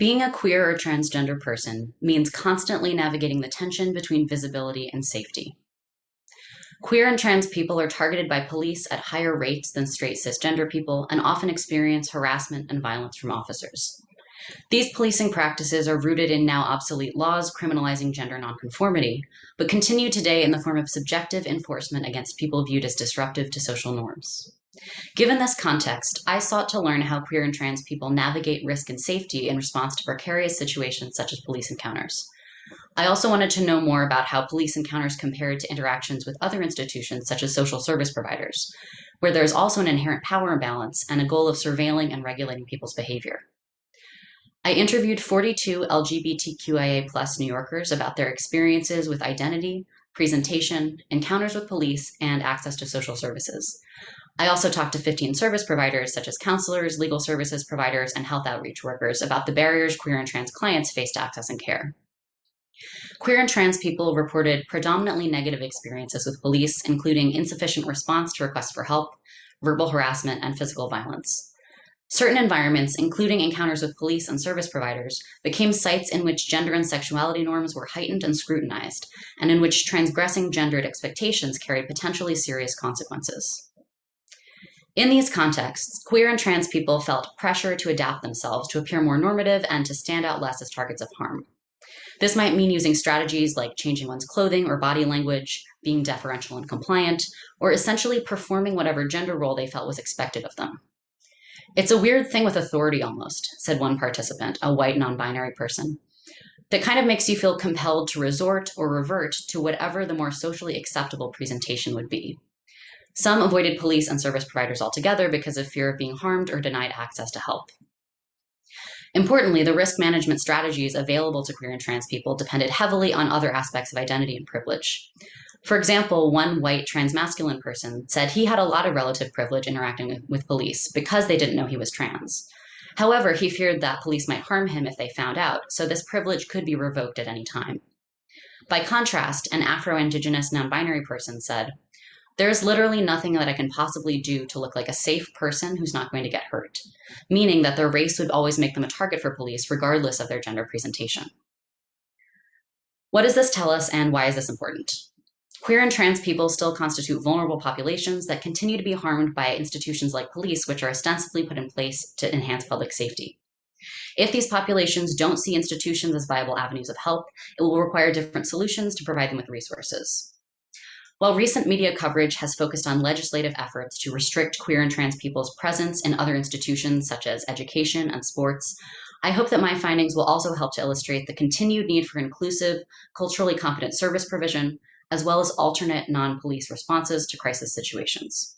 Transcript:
Being a queer or transgender person means constantly navigating the tension between visibility and safety. Queer and trans people are targeted by police at higher rates than straight cisgender people and often experience harassment and violence from officers. These policing practices are rooted in now obsolete laws criminalizing gender nonconformity, but continue today in the form of subjective enforcement against people viewed as disruptive to social norms. Given this context, I sought to learn how queer and trans people navigate risk and safety in response to precarious situations such as police encounters. I also wanted to know more about how police encounters compared to interactions with other institutions such as social service providers, where there is also an inherent power imbalance and a goal of surveilling and regulating people's behavior. I interviewed 42 LGBTQIA+ New Yorkers about their experiences with identity, presentation, encounters with police, and access to social services. I also talked to 15 service providers, such as counselors, legal services providers, and health outreach workers, about the barriers queer and trans clients face to access and care. Queer and trans people reported predominantly negative experiences with police, including insufficient response to requests for help, verbal harassment, and physical violence. Certain environments, including encounters with police and service providers, became sites in which gender and sexuality norms were heightened and scrutinized, and in which transgressing gendered expectations carried potentially serious consequences. In these contexts, queer and trans people felt pressure to adapt themselves to appear more normative and to stand out less as targets of harm. This might mean using strategies like changing one's clothing or body language, being deferential and compliant, or essentially performing whatever gender role they felt was expected of them. "It's a weird thing with authority almost," said one participant, a white non-binary person, "that kind of makes you feel compelled to resort or revert to whatever the more socially acceptable presentation would be." Some avoided police and service providers altogether because of fear of being harmed or denied access to help. Importantly, the risk management strategies available to queer and trans people depended heavily on other aspects of identity and privilege. For example, one white transmasculine person said he had a lot of relative privilege interacting with police because they didn't know he was trans. However, he feared that police might harm him if they found out, so this privilege could be revoked at any time. By contrast, an Afro-Indigenous non-binary person said, "There's literally nothing that I can possibly do to look like a safe person who's not going to get hurt," meaning that their race would always make them a target for police regardless of their gender presentation. What does this tell us, and why is this important? Queer and trans people still constitute vulnerable populations that continue to be harmed by institutions like police, which are ostensibly put in place to enhance public safety. If these populations don't see institutions as viable avenues of help, it will require different solutions to provide them with resources. While recent media coverage has focused on legislative efforts to restrict queer and trans people's presence in other institutions such as education and sports, I hope that my findings will also help to illustrate the continued need for inclusive, culturally competent service provision, as well as alternate non-police responses to crisis situations.